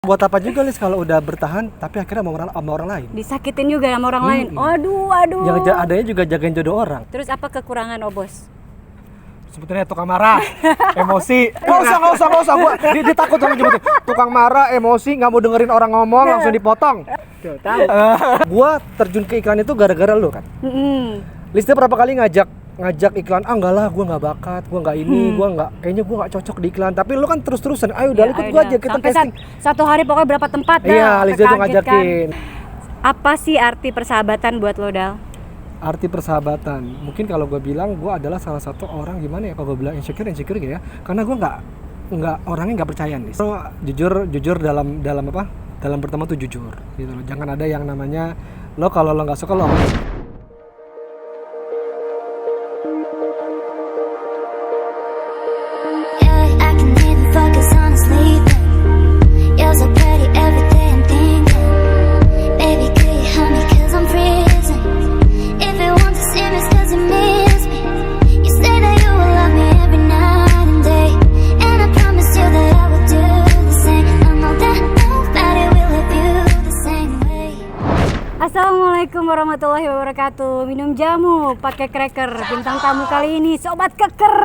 Buat apa juga Lis kalau udah bertahan tapi akhirnya sama orang lain. Disakitin juga sama orang lain. Aduh. Yang adanya juga jagain jodoh orang. Terus apa kekurangan Obos? Sebetulnya tukang marah, emosi. Nggak usah. Gua dia takut sama jemput. Tukang marah, emosi, nggak mau dengerin orang ngomong, langsung dipotong. Gua terjun ke iklan itu gara-gara lu kan. Lisnya berapa kali ngajak iklan, enggak lah, gue nggak bakat, gue nggak ini, kayaknya gue nggak cocok di iklan. Tapi lu kan terus-terusan, ayo udah ikut gue aja, kita sampai casting. Satu hari pokoknya berapa tempat dah. Iya, Lisa tuh ngajakin. Apa sih arti persahabatan buat lo, Dal? Arti persahabatan, mungkin kalau gue bilang gue adalah salah satu orang, gimana ya kalau gue bilang insecure gitu ya, karena gue nggak orangnya nggak percaya nih. So, jujur dalam berteman tuh jujur gitu loh. Jangan ada yang namanya lo kalau lo nggak suka lo. Assalamualaikum warahmatullahi wabarakatuh. Minum jamu pakai cracker. Bintang tamu kali ini sobat keker.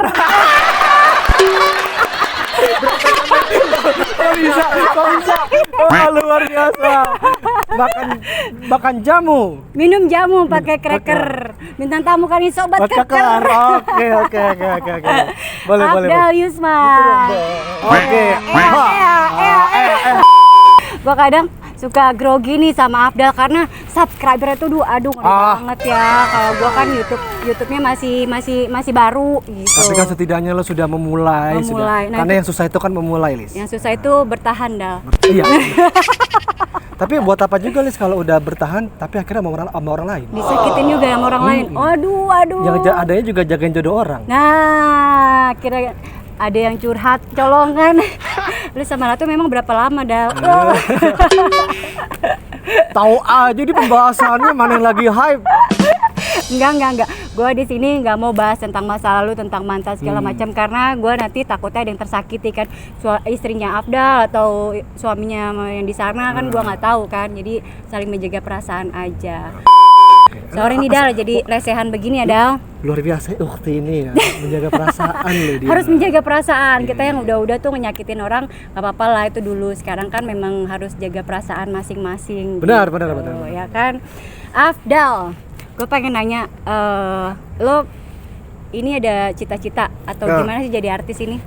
Kok bisa? Luar biasa. Makan jamu. Minum jamu pakai cracker. Bintang tamu kali ini sobat keker. Oke. Boleh. Afdal Yusma. Oke. Gua kadang suka grogi nih sama Afdal karena subscribernya tuh ngeri banget ya. Kalau gua kan YouTube-nya masih baru gitu. Tapi kan setidaknya lo sudah memulai. Nah, karena yang susah itu kan memulai, Lis. Yang susah itu bertahan, Dal. Iya. Tapi buat apa juga, Lis, kalau udah bertahan tapi akhirnya sama orang lain. Disakitin juga sama orang lain. Aduh. Yang adanya juga jagain jodoh orang. Nah, kira ada yang curhat colongan. Lu sama Ratu memang berapa lama, Dal? Tahu aja di pembahasannya mana yang lagi hype. Enggak. Gue di sini nggak mau bahas tentang masa lalu, tentang mantan segala macam karena gue nanti takutnya ada yang tersakiti kan, istrinya Afdal atau suaminya yang di sana kan gue nggak tahu kan. Jadi saling menjaga perasaan aja. Sorry nih Dal, jadi lesehan begini ya Dal. Luar biasa ukti ini ya, menjaga perasaan loh dia. Harus menjaga perasaan. Kita yang udah tuh menyakitin orang gak apa-apa lah itu dulu. Sekarang kan memang harus jaga perasaan masing-masing. Benar. Ya kan. Afdal, gue pengen nanya, lo ini ada cita-cita atau gimana sih jadi artis ini?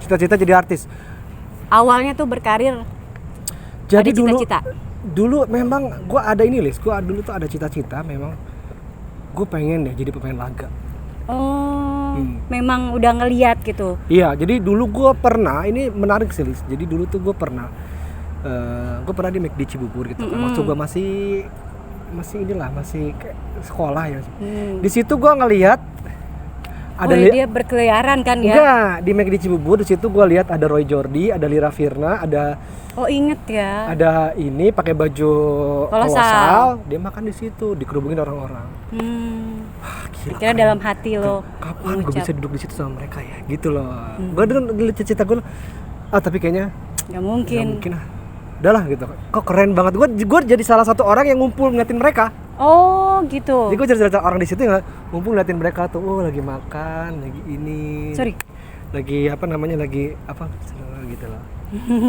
Cita-cita jadi artis. Awalnya tuh berkarir. Jadi ada cita-cita. Dulu memang gue ada ini, Lis. Gue dulu tuh ada cita-cita memang. Gue pengen ya jadi pemain laga. Memang udah ngeliat gitu. Iya, jadi dulu gue pernah, ini menarik sih, Lis. Jadi dulu tuh gue pernah di McD Cibubur gitu. Waktu gue masih kayak sekolah ya. Di situ gue ngelihat ada dia berkeliaran kan ya? Enggak, di McD Cibubur di situ gue lihat ada Roy Jordi, ada Lira Firna, ada inget ya. Ada ini pakai baju kolosal, dia makan di situ, dikerubungin orang-orang. Gila. Kira dalam hati lo. Kapan gue bisa duduk di situ sama mereka ya? Gitu loh. Gue dulu cita-cita gue, tapi kayaknya nggak mungkin lah. Udahlah gitu. Kok keren banget. Gue jadi salah satu orang yang ngumpul ngeliatin mereka. Oh gitu. Jadi gue jadi salah satu orang di situ yang ngumpul ngeliatin mereka tuh. Lagi makan, lagi ini. Sorry. Lagi gitu loh.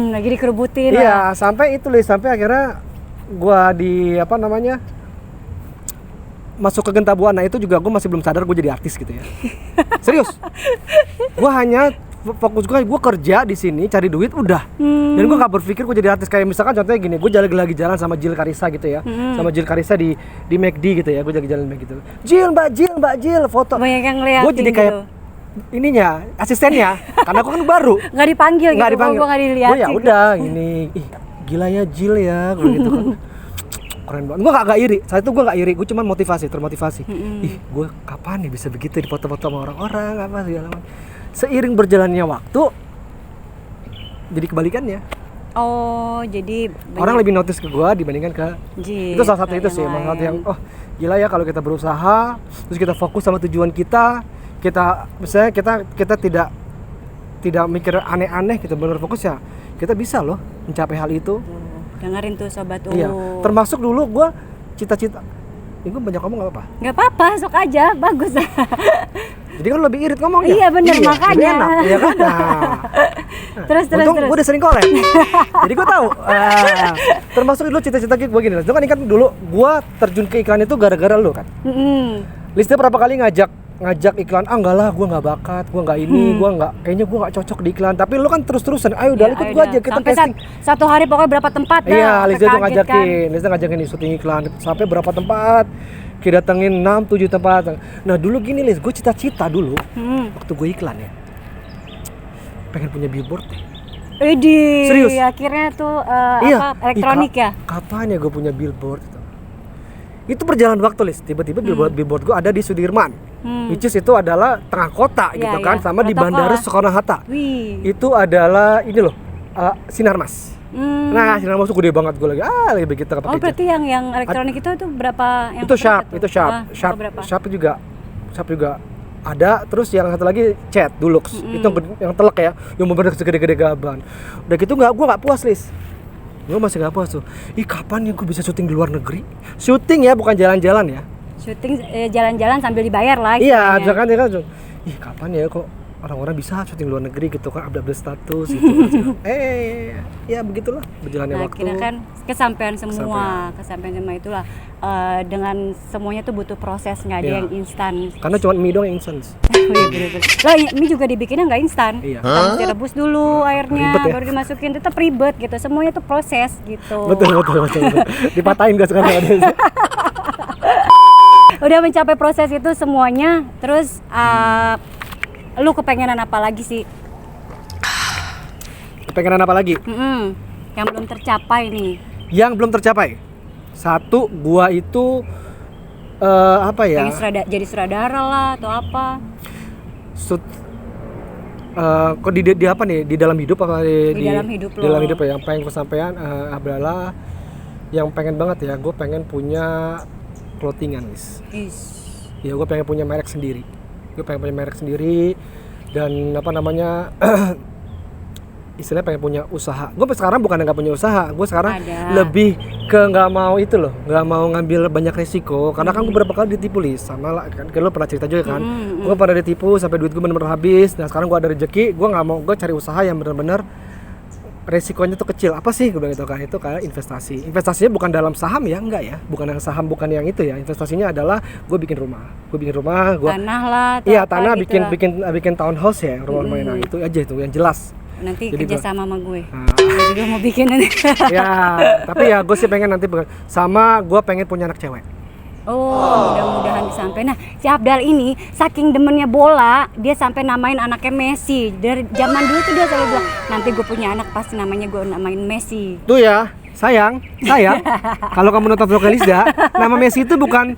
Lagi dikerubutin. Iya, sampai akhirnya gua masuk ke Genta Buana itu juga gue masih belum sadar gue jadi artis gitu ya. Serius. Gue hanya fokus gue kerja di sini cari duit udah. Dan gue nggak berpikir gue jadi artis. Kayak misalkan contohnya gini, gue lagi jalan sama Jill Karissa gitu ya. Sama Jill Karissa di McD gitu ya. Gue lagi jalan gitu. Mbak Jill foto. Banyak yang ngeliatin. Gue jadi kayak ininya, asistennya, karena aku kan baru. Nggak dipanggil. Gue nggak dilihat. Ya udah, ini, gila ya Jill ya, gitu kan. Keren banget. Gue gak iri. Saat itu gue gak iri, gue cuma termotivasi. Gue kapan nih bisa begitu dipoto-foto sama orang-orang apa segala macam. Seiring berjalannya waktu, jadi kebalikannya. Jadi orang lebih notice ke gue dibandingkan ke Jill. Itu salah satu itu sih, salah satu yang gila ya kalau kita berusaha, terus kita fokus sama tujuan kita. Kita misalnya kita tidak mikir aneh-aneh, kita benar fokus ya kita bisa loh mencapai hal itu. Dengerin tuh sobat. Iya, termasuk dulu gue cita-cita. Ini gue banyak ngomong gak apa-apa? Gak apa-apa, sok aja, bagus. Jadi kan lebih irit ngomongnya. Iya bener, makanya. Lebih enak, iya kan? Nah. Terus. Gue udah sering collab. Jadi gue tahu. Termasuk dulu cita-cita gue gini. Lu kan ingat dulu gue terjun ke iklan itu gara-gara lu kan. Listnya berapa kali ngajak iklan, enggak lah, gue nggak bakat, gue nggak ini, kayaknya gue nggak cocok di iklan. Tapi lu kan terus-terusan, ayo udah ikut gue aja, kita sampai casting. Satu hari pokoknya berapa tempat dah. Iya, Lista tuh ngajakin, kan? Lista ngajakin nih syuting iklan sampai berapa tempat. Kita datengin 6-7 tempat. Nah dulu gini Lis, gue cita-cita dulu waktu gue iklan ya, pengen punya billboard deh. Serius? Akhirnya tuh Iya. elektronik ya? Kapan ya gue punya billboard? Itu perjalanan waktu Lis, tiba-tiba billboard gue ada di Sudirman, which is itu adalah tengah kota gitu kan, sama di Bandara Soekarno-Hatta. Itu adalah ini loh, Sinarmas. Nah, Sinarmas tuh gede banget, gue lagi begitu pakai. Oh berarti yang elektronik itu berapa? Itu Sharp juga ada. Terus yang satu lagi Chat Dulux, itu yang telek ya, yang bener segede-gede gaban. Udah gitu gue nggak puas Lis. Gue masih gak puas tuh. Kapan ya gue bisa syuting di luar negeri? Syuting ya, bukan jalan-jalan ya. Syuting jalan-jalan sambil dibayar lah. Iya, kan. Kapan ya kok orang-orang bisa syuting di luar negeri gitu kan, update status gitu. Ya begitulah berjalannya waktu. Akhirnya kan kesampaian semua itulah. Dengan semuanya tuh butuh proses, nggak ada yang instan. Karena cuma mie doang yang instan. Lah mie juga dibikinnya nggak instan. Iya. Harus direbus dulu airnya, Ribet ya? baru dimasukin, tetap ribet gitu. Semuanya tuh proses gitu. Betul. Dipatahin gak sekarang ada. Udah mencapai proses itu semuanya, terus lu kepengenan apa lagi sih? Kepengenan apa lagi? Yang belum tercapai nih. Yang belum tercapai. Satu, gua itu apa ya? Pengen jadi sutradara lah atau apa? Kok di apa nih? Di dalam hidup apa di dalam hidup lo? Di dalam hidup ya. Yang pengen kesampaian adalah yang pengen banget ya. Gue pengen punya clothingan, guys. Ya, gue pengen punya merek sendiri. Dan apa namanya? Istilahnya pengen punya usaha. Gue sekarang bukan nggak punya usaha, gue sekarang lebih ke nggak mau itu loh, nggak mau ngambil banyak resiko. Karena kan gue beberapa kali ditipu Lis, sama lah kan, lo pernah cerita juga kan. Gue pernah ditipu sampai duit gue bener-bener habis. Nah sekarang gue ada rezeki, gue nggak mau, gue cari usaha yang bener-bener resikonya tuh kecil. Apa sih gue bilang itu kan? Itu kayak investasi. Investasinya bukan dalam saham ya, enggak ya, bukan yang saham, bukan yang itu ya. Investasinya adalah gue bikin rumah, tanah lah. Iya tanah, gitu bikin townhouse ya, rumah-rumah. Nah itu aja itu yang jelas. Nanti kerja sama gue. Gue juga mau bikin nanti. Ya, tapi ya gue sih pengen nanti sama gue pengen punya anak cewek. Mudah-mudahan bisa sampai. Nah, si Afdal ini saking demennya bola, dia sampai namain anaknya Messi. Dari zaman dulu tuh dia selalu bilang, nanti gue punya anak pasti namanya gue namain Messi. Tuh ya, sayang. Kalau kamu nonton vlog Lisda, nama Messi itu bukan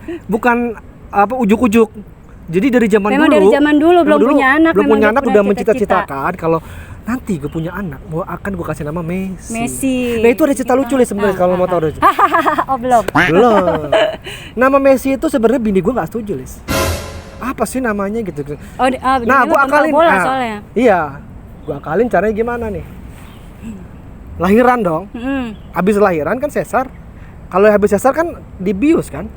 apa ujuk-ujuk. Jadi dari zaman dulu belum punya anak udah mencita-citakan kalau nanti gue punya anak, akan gue kasih nama Messi. Nah itu ada cerita lucu nih sebenarnya kalau mau tahu. Belum. Nama Messi itu sebenarnya bini gue nggak setuju Lis. Apa sih namanya gitu? Nah gue akalin. Soalnya. Iya, gue akalin caranya gimana nih? Lahiran dong. Abis lahiran kan sesar. Kalau habis sesar kan dibius kan?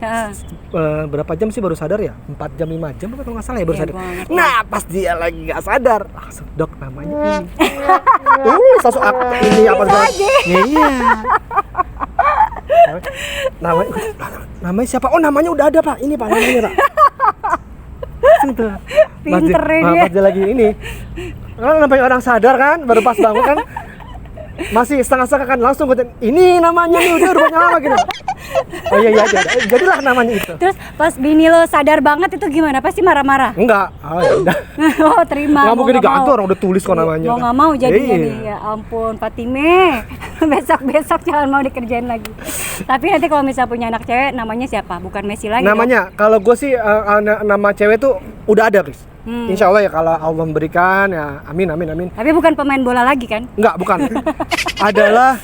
Berapa jam sih baru sadar ya? 4 jam 5 jam kalau nggak salah ya baru sadar. Nah pas dia lagi nggak sadar, langsung dok namanya ini. Langsung ini apa lagi? Iya. Namanya siapa? Oh namanya udah ada pak. Ini pak namanya pak. Pinter dia. Pas dia lagi ini. Kan sampai orang sadar kan, baru pas bangun kan. Masih setengah-setengah kan langsung ini namanya nih udah rupanya lama gitu. Oh iya jadilah namanya itu. Terus pas bini lo sadar banget itu gimana? Pasti marah-marah? Enggak. Udah. Terima. Nggak mungkin diganti orang udah tulis kok namanya. Mau nggak mau jadinya nih. Ya ampun Fatime. Besok jangan mau dikerjain lagi. Tapi nanti kalau misalnya punya anak cewek namanya siapa? Bukan Messi lagi. Namanya kalau gue sih nama cewek tuh udah ada Chris. Insya Allah ya kalau Allah memberikan ya amin. Tapi bukan pemain bola lagi kan? Enggak, bukan. Adalah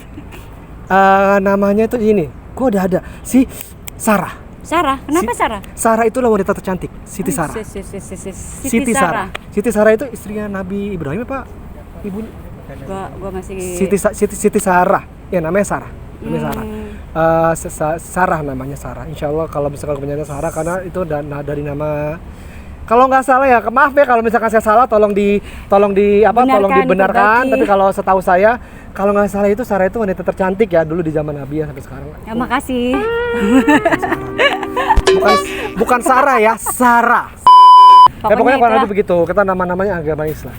namanya tuh ini. Kok udah ada si Sarah. Kenapa Sarah? Sarah itulah wanita tercantik, Siti Sarah. Siti Sarah itu istrinya Nabi Ibrahim apa? Ibunya? Gua masih Siti Sarah. Ya namanya Sarah. Sarah. Sarah namanya Sarah. Insya Allah kalau misalkan kepanjangannya Sarah karena itu dari nama, kalau nggak salah ya, maaf ya kalau misalkan saya salah, tolong dibenarkan. Tapi kalau setahu saya, kalau nggak salah itu Sarah itu wanita tercantik ya dulu di zaman Nabi ya sampai sekarang. Ya makasih. Bukan Sarah ya, Sarah. Pokoknya kurang lebih begitu. Kita nama-namanya agama Islam.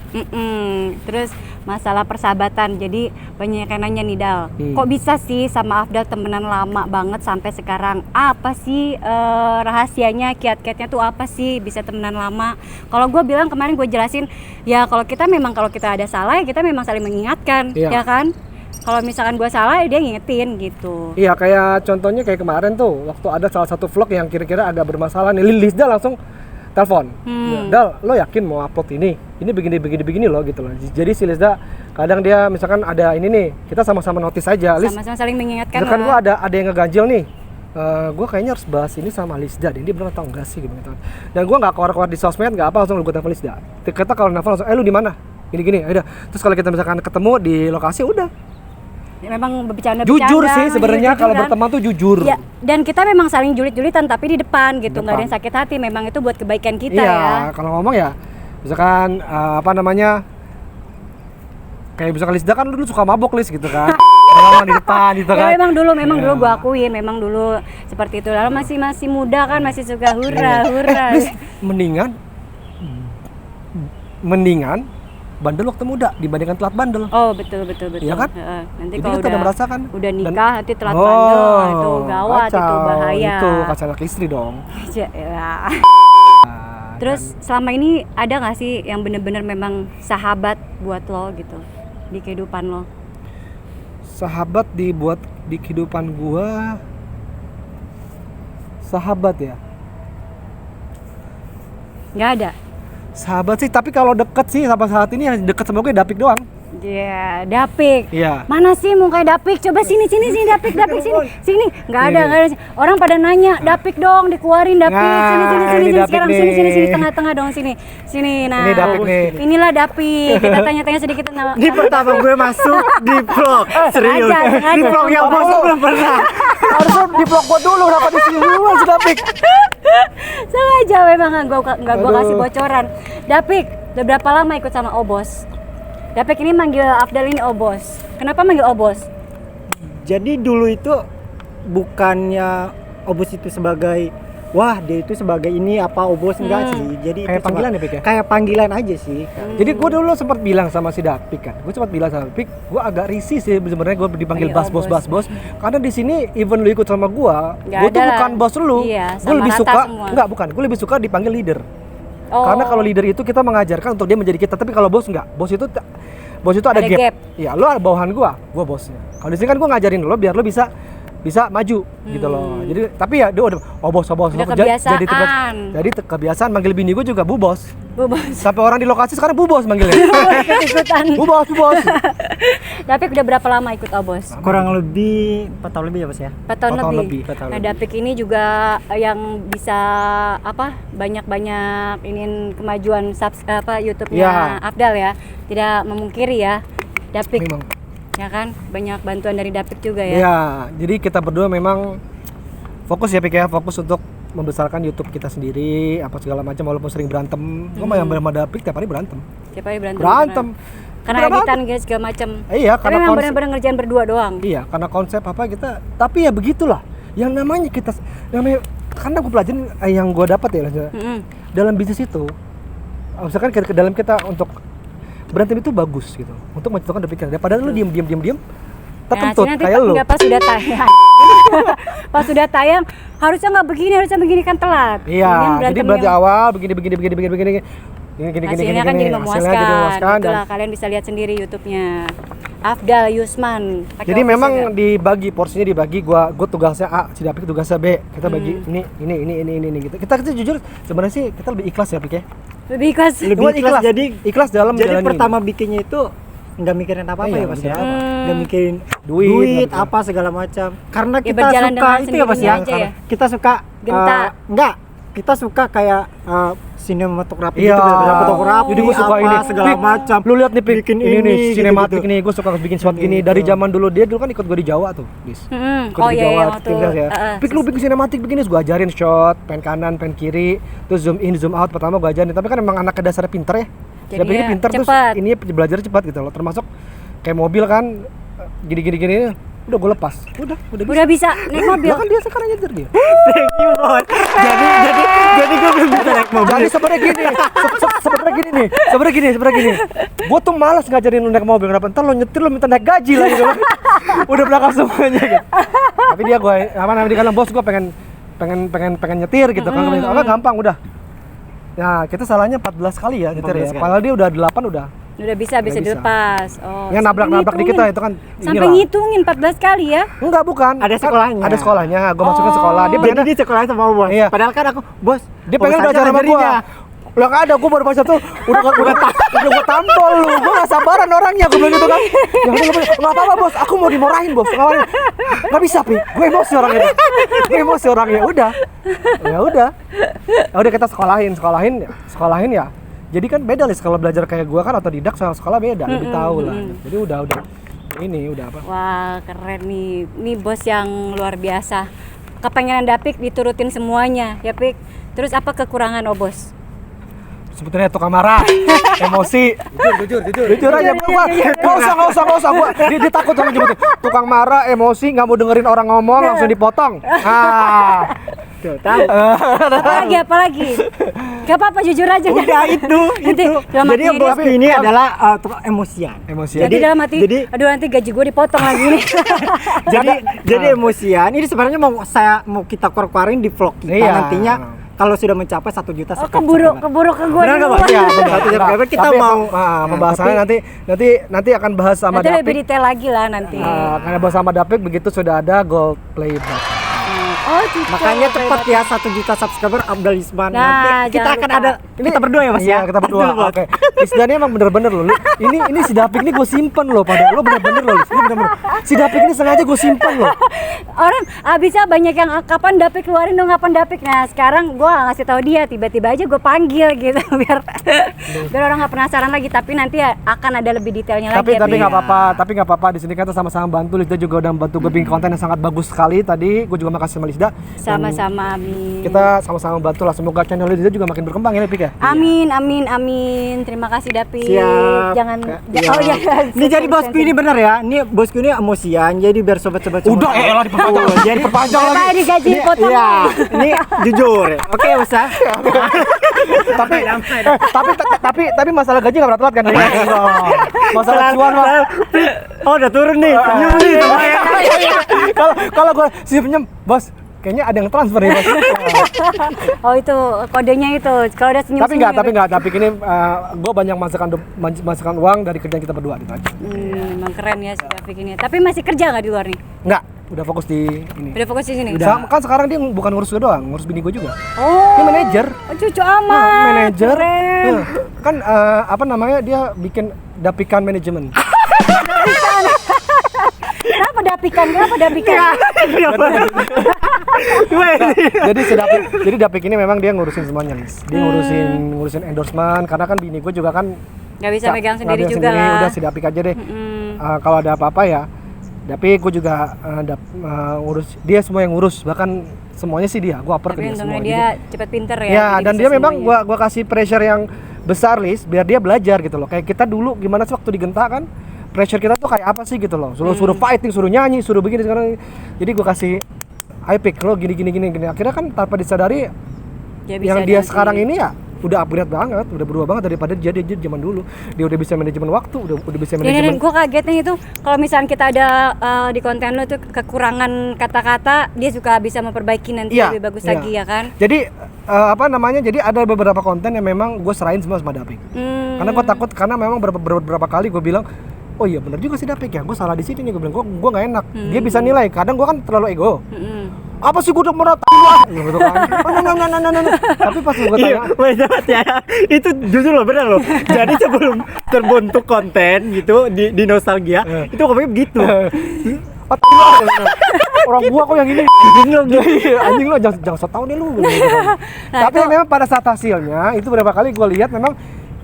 Terus masalah persahabatan. Jadi banyak yang nanya nih Dal, kok bisa sih sama Afdal temenan lama banget sampai sekarang? Apa sih rahasianya, kiat-kiatnya tuh apa sih bisa temenan lama? Kalau gue bilang kemarin gue jelasin, ya kalau kita ada salah ya kita memang saling mengingatkan, ya kan? Kalau misalkan gue salah ya dia ngingetin gitu. Iya, kayak contohnya kayak kemarin tuh waktu ada salah satu vlog yang kira-kira agak bermasalah nih, Lisda langsung telepon, Dal, lo yakin mau upload ini begini loh gitu loh. Jadi si Lisda kadang dia misalkan ada ini nih, kita sama-sama notice aja, sama-sama saling mengingatkan. Misalkan gue ada yang ngeganjil nih, gue kayaknya harus bahas ini sama Lisda, dia bener atau enggak sih gitu. Dan gue nggak keluar di sosmed, nggak apa, langsung gue telepon Lisda. Kita kalau nelfon langsung, lu di mana? Gini, udah. Terus kalau kita misalkan ketemu di lokasi udah. Ya, memang bercanda jujur sih sebenarnya kalau berteman tuh jujur ya, dan kita memang saling julit-julitan tapi di depan gitu, nggak ada yang sakit hati, memang itu buat kebaikan kita. Ya kalau ngomong ya misalkan kayak misalkan Lisda kan dulu suka mabok gitu kan. Orang di depan gitu kan. Ya memang dulu gua akuin, memang dulu seperti itu. Lalu masih muda kan, masih suka hura. Mendingan bandel waktu muda dibandingkan telat bandel. Oh betul. Iya kan? Nanti jadi kalau udah merasakan. Udah nikah nanti telat bandel, itu gawat, kacau, itu bahaya. Itu kacau anak istri dong. Ya. Terus selama ini ada nggak sih yang bener-bener memang sahabat buat lo gitu di kehidupan lo? Sahabat dibuat di kehidupan gua, sahabat ya? Nggak ada. Sahabat sih, tapi kalau deket sih sampai saat ini yang deket sama gue Dapik doang. Iya, Dapik. Iya. Mana sih muka Dapik? Coba sini Dapik sini. Enggak ada. Orang pada nanya, Dapik dong, dikeluarin Dapik. Sini sekarang sini tengah-tengah dong sini. Sini nah. Ini Dapik nih. Inilah Dapik. Kita tanya-tanya sedikit tentang. Ini pertama gue masuk di vlog. Serius. Sengaja. Di vlog yang bos belum pernah. Harusnya di vlog gua dulu, kenapa di sini dulu si Dapik? Sengaja memang enggak gua kasih bocoran. Dapik, udah berapa lama ikut sama Obos? Dapik ini manggil Afdal ini Obos. Kenapa manggil Obos? Jadi dulu itu bukannya Obos itu sebagai wah dia itu sebagai ini apa Obos enggak sih. Jadi kayak itu panggilan ya Pik ya? Kayak panggilan aja sih. Jadi gue dulu sempat bilang sama si Dapik kan. Gue sempat bilang sama Dapik, gue agak risih sih sebenarnya gue dipanggil bos. Karena di sini even lu ikut sama gue tuh bukan bos lu. Iya, gue lebih suka gue lebih suka dipanggil leader. Karena kalau leader itu kita mengajarkan untuk dia menjadi kita, tapi kalau bos enggak. Bos itu ada gap. Iya, lu bawahan gua bosnya. Kalau di sini kan gua ngajarin lo biar lo bisa maju gitu loh. Jadi tapi ya dia udah bos. Udah kebiasaan. Jadi kebiasaan manggil bini gua juga Bu Bos. Sampai orang di lokasi sekarang Bu Bos manggilnya. Ikutan. Bu Bos. Dapik udah berapa lama ikut Obos? Kurang lebih 4 tahun lebih ya Bos ya? 4 tahun lebih. 4 tahun Nah, lebih. Dapik ini juga yang bisa banyak iniin kemajuan YouTube-nya Afdal ya. Tidak memungkiri ya. Dapik. Memang. Ya kan? Banyak bantuan dari Dapik juga ya. Iya, jadi kita berdua memang fokus ya Pik ya, fokus untuk membesarkan YouTube kita sendiri, apa segala macam walaupun sering berantem. Gua mah yang sama Dapik tiap hari berantem. Tiap hari berantem. Karena Berantem. editan guys segala macam. Iya, tapi karena memang benar-benar ngerjain berdua doang. Iya, karena konsep apa kita, tapi ya begitulah. Yang namanya karena gue pelajarin yang gue dapat ya dalam bisnis itu, misalkan ke dalam kita untuk berantem itu bagus gitu, untuk mencontohkan pikiran. Daripada lu diam terkentut kayak lu. Pas sudah tayang. Pas sudah tayang harusnya nggak begini, harusnya begini kan telat. Iya, jadi berarti awal begini. Hasilnya kan jadi memuaskan. Itulah kalian bisa lihat sendiri YouTube-nya Afdal Yusman. Jadi memang porsinya dibagi, gua tugasnya A, si Dapik tugasnya B. Kita bagi ini gitu. Kita jujur sebenarnya sih kita lebih ikhlas ya Pik ya. Lebih ikhlas. Jadi ikhlas dalam jadi menjalani pertama bikinnya itu nggak mikirin apa-apa ya Mas ya. Nggak mikirin duit apa segala macam. Karena Ya, kita berjalan suka dengan itu ya Mas ya. sendirinya aja ya? Kita suka Genta. enggak. kita suka kayak sinematografi Iya. gitu, fotografi, Jadi gue suka apa, ini segala Pik, macam. lu lihat nih Pik, bikin ini nih sinematik gitu-gitu. nih, gue suka bikin shot gini Gitu. dari zaman dulu. Dia dulu kan ikut gue di Jawa tuh, Bis. Ikut Oh di iya, Jawa, yang waktu timnas ya. Pik, lu bikin sinematik begini, gue ajarin shot, pen kanan, pen kiri, terus zoom in, zoom out. Pertama gue ajarin, tapi kan emang anaknya dasarnya pinter ya. Dia Jadinya begini pinter, terus cepat. ini belajar cepat gitu loh. Termasuk kayak mobil kan, gini, udah gue lepas, udah Udah bisa naik mobil. Lah kan dia sekarang nyetir dia. Thank you, Bon. Jadi gue belum bisa naik mobil. Jadi sebenarnya gini, sebenarnya gini. Gue tuh malas ngajarin lu naik mobil, kenapa? Ntar lu nyetir lu minta naik gaji lagi gitu. Udah belakang semuanya gitu. Tapi dia gue dia bilang bos gue pengen nyetir gitu kan. Enggak gampang udah. Ya kita salahnya 14 kali ya nyetir 14 ya. kali. Padahal dia udah 8 udah. Udah bisa Udah bisa. dilepas. Oh. Yang nabrak-nabrak dikit lah itu kan. Sampai inilah. ngitungin 14 kali ya. Enggak bukan. Ada Kan sekolahnya. Ada sekolahnya. Gue masukin sekolah. Dia Jadi pengen dia sekolah sama bos. Iya. Padahal kan aku, bos. dia pengen bos belajar aja sama gua. ngajarinya. Lah nggak ada, gua baru baca tuh udah gua tampol lu. Gua nggak sabaran orangnya, gua bilang gitu kan. Ya udah nggak apa-apa bos, aku mau dimarahin bos. Nggak bisa pi, gue emosi orangnya. Ya udah kita sekolahin ya. Jadi kan beda lis kalau belajar kayak gua kan otodidak sama sekolah beda, lebih tahu lah. Jadi udah ini udah apa? Wah, keren nih. Ini bos yang luar biasa. Kepengenan Dapik diturutin semuanya, ya Pik. Terus apa kekurangan bos? Sebetulnya tukang marah, emosi. Jujur aja, nggak usah. Dia takut sama nyebutin. Tukang marah, emosi, nggak mau dengerin orang ngomong, langsung dipotong. Tuh, tahu. Apalagi? Gak apa-apa, jujur aja. Udah itu. dalam Jadi hati bosku dia- ini adalah tukang emosian. Jadi dalam hati, aduh nanti gaji gue dipotong lagi nih. Jadi emosian. Ini sebenarnya mau kita keluarin di vlog kita Iya. nantinya kalau sudah mencapai 1 juta Oh, keburu ke gue Benar nggak, Bang? duluan. Iya, benar. 1 juta subscriber kita Tapi mau pembahasannya nanti akan bahas sama Nanti lebih Dapik. detail lagi lah nanti. Karena bahas sama Dapik begitu sudah ada gold play button. Oh, gitu. Makanya cepat ya 1 juta subscriber Abdal Isman. Nah, Nanti kita jangan akan lupa. ada kita berdua ya Mas Iya, ya. kita berdua. Betul, Bos. Oke. Isdani emang bener-bener loh. Ini si Dapik ini gue simpen loh padahal lo bener-bener loh. Ini bener-bener. Si Dapik ini sengaja gue simpen loh. Orang bisa banyak yang kapan Dapik keluarin dong, kapan Dapik. Nah, sekarang gue nggak ngasih tahu dia, tiba-tiba aja gue panggil gitu biar orang nggak penasaran lagi. Tapi nanti akan ada lebih detailnya lagi. Tapi ya, nggak apa-apa. Di sini kita sama-sama bantu. Lisda juga udah bantu gue bikin konten yang sangat bagus sekali tadi. Gue juga makasih sama Lisda. Sama-sama, amin. Kita sama-sama bantu lah. Semoga channel Lisda juga makin berkembang ya, Pik ya. Amin. Terima kasih Dapik. Siap. Jangan. Iya. Oh ya. Ini jadi bosku ini benar ya. Ini bosku ini emosian. Jadi biar sobat-sobat semua Udah, tahu. elah diperpanjang. Jadi Diperpanjang lagi. Apa ini gaji potong? Iya, ini jujur. Oke, usah. tapi masalah gaji nggak berat-berat kan? Masalah cuan mah. Oh, udah turun nih. Senyum nih. Kalau gue senyum, bos, kayaknya ada yang transfer ya bos. Oh, itu kodenya itu. Kalau ada senyum. Tapi ini gue banyak masukkan uang dari kerjaan kita berdua gitu aja. Memang keren ya si Dapik ini. Tapi masih kerja nggak di luar nih? Enggak, udah fokus di ini. Udah fokus di sini. Kan sekarang dia bukan ngurus gue doang, ngurus bini gue juga. Oh. Dia manajer. Cucu amat. Manajer. Keren. Kan apa namanya dia bikin Dapikan manajemen. Kenapa Dapikan? Jadi Dapik ini memang dia ngurusin semuanya, Lis. Dia ngurusin endorsement karena kan bini gue juga kan Nggak bisa megang nggak sendiri bisa juga lah. Udah si Dapik aja deh. Kalau ada apa-apa ya Dapik, gue juga ngurus, dia semua yang ngurus, bahkan semuanya sih dia, gue oper ke Tapi dia untungnya semua. dia Jadi- cepat pinter ya. Ya, jadi dan bisa dia memang semuanya. gua kasih pressure yang besar, Lis, biar dia belajar gitu loh. Kayak kita dulu gimana sih waktu di Genta kan, pressure kita tuh kayak apa sih gitu loh. Suruh fighting, suruh nyanyi, suruh begini sekarang. Jadi gua kasih pick lo gini. Akhirnya kan tanpa disadari Dia bisa yang dia nanti. sekarang ini ya udah upgrade banget, udah berubah banget daripada dia zaman dulu. Dia udah bisa manajemen waktu, udah bisa Dan manajemen. gue kagetnya itu kalau misalnya kita ada di konten lo tuh kekurangan kata-kata, dia juga bisa memperbaiki nanti Iya, lebih bagus iya. lagi ya kan? Jadi apa namanya? Jadi ada beberapa konten yang memang gue serahin semua sama Dapik. Karena gue takut, karena memang beberapa kali gue bilang, oh iya benar juga sih Dapik ya, gue salah di sini nih, gue bilang gue nggak enak. Dia bisa nilai, kadang gue kan terlalu ego. Apa sih gue udah meratain lu gitu kan. No. Tapi pas gue tanya, Banget ya. Itu jujur loh, benar loh. Jadi sebelum terbentuk konten gitu di nostalgia, itu komennya begitu. Orang gua kok yang ini. Anjing lo jangan so tau deh lu. Tapi memang pada saat hasilnya itu beberapa kali gua lihat memang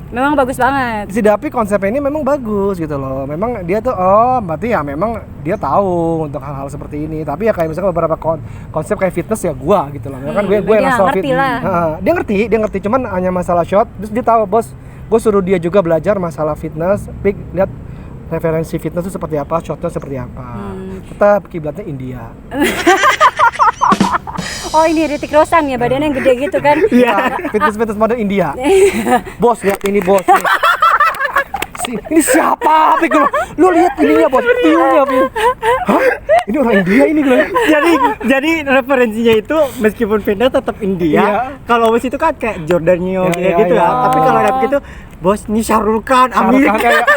bagus banget. si Dapi konsepnya ini memang bagus gitu loh. Memang dia tuh berarti ya memang dia tahu untuk hal-hal seperti ini. Tapi ya kayak misalkan beberapa konsep kayak fitness ya gua gitu loh. Kan gue dia yang masalah ngerti lah. Dia ngerti cuman hanya masalah shot. Terus dia tahu bos, gue suruh dia juga belajar masalah fitness. Pik lihat referensi fitness itu seperti apa, shotnya seperti apa. Tetap kiblatnya India. Oh ini Hrithik Roshan ya, badannya yang gede gitu kan. Iya, fitness model India. Bos, lihat ini bos. Ini siapa? Pik, lu lihat ininya bos, tiunya Pik. Hah? Ini orang India ini gue. Jadi referensinya itu meskipun fitness tetap India. Iya. Kalau obes itu kan kayak Jordanio Ya, gitu ya, ya. ya. Tapi kalau ada begitu, bos ini Shahrukh Khan, Amir Kayak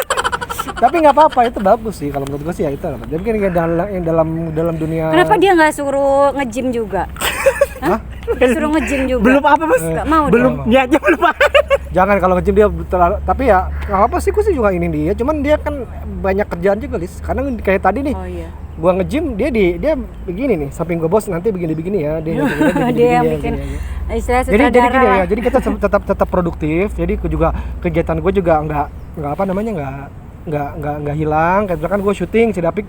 tapi nggak apa-apa, itu bagus sih kalau menurut gue sih ya itu. Tapi kan dalam dunia. Kenapa dia nggak suruh nge-gym juga? Hah? Suruh nge-gym juga. belum apa bos? Nggak mau Belum dia. niatnya belum apa. Jangan kalau nge-gym dia terlalu, tapi ya nggak apa sih, gue sih juga ini dia. Cuman dia kan banyak kerjaan juga Lis. Karena kayak tadi nih, Oh iya. gua nge-gym dia begini nih, samping gua bos nanti begini ya dia Dia yang bikin istilah jadi gini sutradara. ya, jadi kita tetap produktif. Jadi juga kegiatan gue juga nggak apa namanya nggak hilang. Kayak misalkan gue syuting si Dapik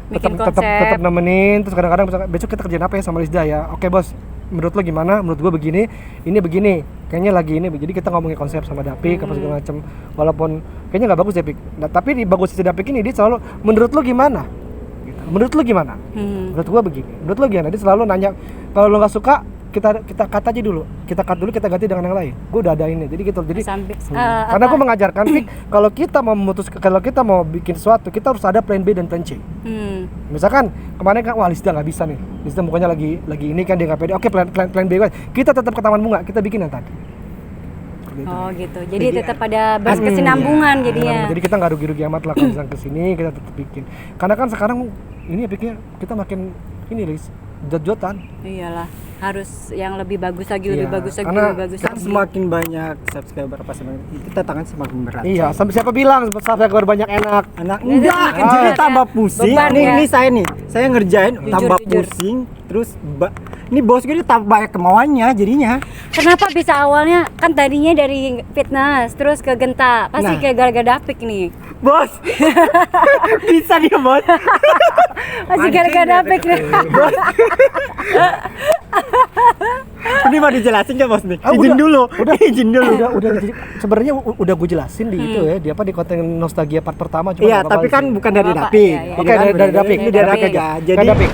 Bikin tetap konsep. nemenin. Terus kadang-kadang misalkan, besok kita kerjain apa ya sama Lisda ya, oke bos, menurut lo gimana, menurut gue begini, ini begini, kayaknya lagi ini. Jadi kita ngomongin konsep sama Dapik apa segala macam, walaupun kayaknya nggak bagus Dapik, nah, tapi di bagus si Dapik ini dia selalu menurut lo gimana gitu. Menurut lo gimana, menurut gue begini, menurut lo gimana. Dia selalu nanya, kalau lo nggak suka kita cut aja dulu, kita cut dulu, kita ganti dengan yang lain. Gue udah ada ini, jadi gitu. Jadi Sampai karena gue mengajarkan Pik, kalau kita mau bikin sesuatu, kita harus ada plan B dan plan C. Misalkan kemarin kan, wah Lisda nggak bisa nih, Lisda mukanya lagi ini kan dia nggak pede. Oke, plan B, kita tetap ke Taman Bunga, kita bikin yang tadi. Gitu. Oh gitu. Jadi tetap ada berkesinambungan jadinya. Jadi kita nggak rugi-rugi amat lah kalau misalnya kesini, kita tetap bikin. Karena kan sekarang ini ya Piknya kita makin ini Lis, jot-jotan. Iyalah, harus yang lebih bagus lagi, lebih Iya, bagus lagi, karena lebih bagus Kan lagi. semakin banyak subscriber apa semakin itu tantangan semakin berat. Iya, sampai siapa bilang subscriber banyak enak. Anak Ini enggak, semakin jadi berat ya. tambah pusing. Beban Nih, ya. ini saya ngerjain tambah Jujur. pusing, terus ini bos gue ini tambah banyak kemauannya jadinya. Kenapa bisa awalnya kan tadinya dari fitness terus ke Genta, pasti Nah. kayak gara-gara Dapik nih. Bos, bisa dia bos. Pasti gara-gara Dapik nih. Ini mau dijelasin nggak bos nih? Ah, Izin udah. dulu. Izin dulu. Udah sebenarnya udah gue jelasin di itu ya, di apa, di konten nostalgia part pertama. Cuma Iya, nggak apa-apa tapi kan sih. bukan dari Nggak apa-apa, Dapik. iya, iya. Oke, dari Dapik. Ini dari Dapik Dapik ya. Dari Jadi Dapik.